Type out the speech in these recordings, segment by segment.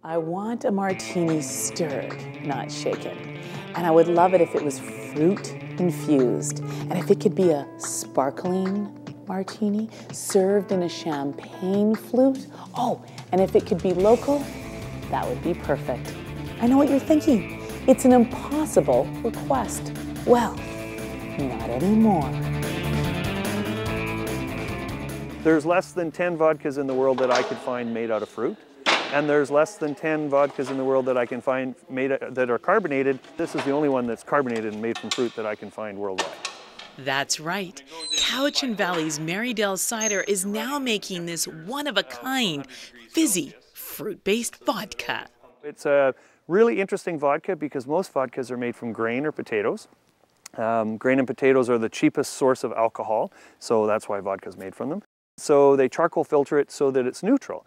I want a martini stirred, not shaken. And I would love it if it was fruit infused. And if it could be a sparkling martini served in a champagne flute. Oh, and if it could be local, that would be perfect. I know what you're thinking. It's an impossible request. Well, not anymore. There's less than 10 vodkas in the world that I could find made out of fruit. And there's less than 10 vodkas in the world that I can find that are carbonated. This is the only one that's carbonated and made from fruit that I can find worldwide. That's right. Cowichan Valley's Merridale cider is now making this one-of-a-kind, fizzy, fruit-based vodka. It's a really interesting vodka because most vodkas are made from grain or potatoes. Grain and potatoes are the cheapest source of alcohol, so that's why vodka is made from them. So they charcoal filter it so that it's neutral.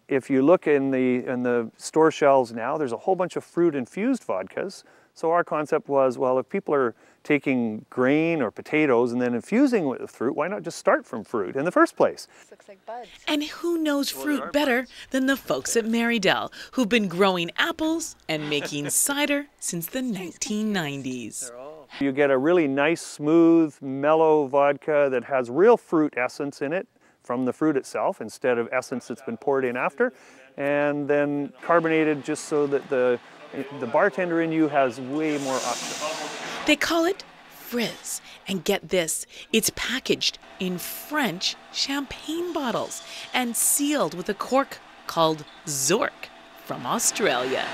If you look in the store shelves now, there's a whole bunch of fruit-infused vodkas. So our concept was, well, if people are taking grain or potatoes and then infusing it with fruit, why not just start from fruit in the first place? Looks like buds. And who knows fruit better than the folks at Merridale, who've been growing apples and making cider since the 1990s. You get a really nice, smooth, mellow vodka that has real fruit essence in it from the fruit itself instead of essence that's been poured in after, and then carbonated just so that the bartender in you has way more options. They call it frizz, and get this, it's packaged in French champagne bottles and sealed with a cork called Zork from Australia.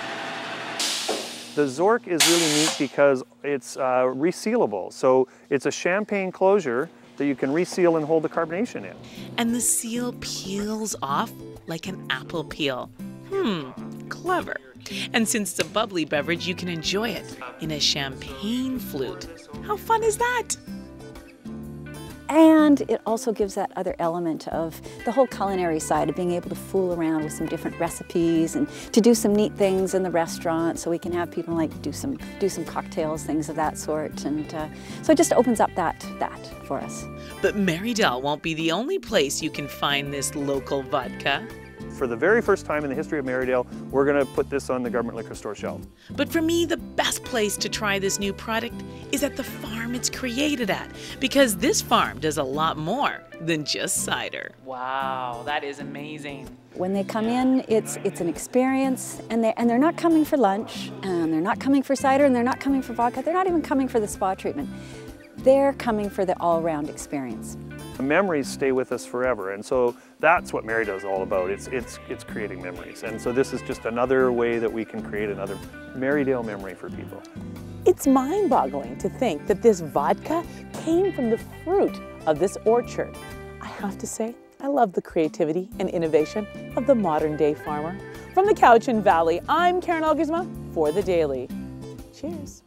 The Zork is really neat because it's resealable, so it's a champagne closure that you can reseal and hold the carbonation in. And the seal peels off like an apple peel. Clever. And since it's a bubbly beverage, you can enjoy it in a champagne flute. How fun is that? And it also gives that other element of the whole culinary side of being able to fool around with some different recipes and to do some neat things in the restaurant, so we can have people like do some cocktails, things of that sort. And so it just opens up that for us. But Merridale won't be the only place you can find this local vodka. For the very first time in the history of Merridale, we're going to put this on the government liquor store shelf. But for me, the best place to try this new product is at the farm it's created at, because this farm does a lot more than just cider. Wow, that is amazing. When they come in, it's an experience, and they're not coming for lunch, and they're not coming for cider, and they're not coming for vodka. They're not even coming for the spa treatment. They're coming for the all-round experience. The memories stay with us forever, and so that's what Merridale is all about. It's creating memories, and so this is just another way that we can create another Merridale memory for people. It's mind-boggling to think that this vodka came from the fruit of this orchard. I have to say, I love the creativity and innovation of the modern-day farmer. From the Cowichan Valley, I'm Karen Alguersma for The Daily. Cheers.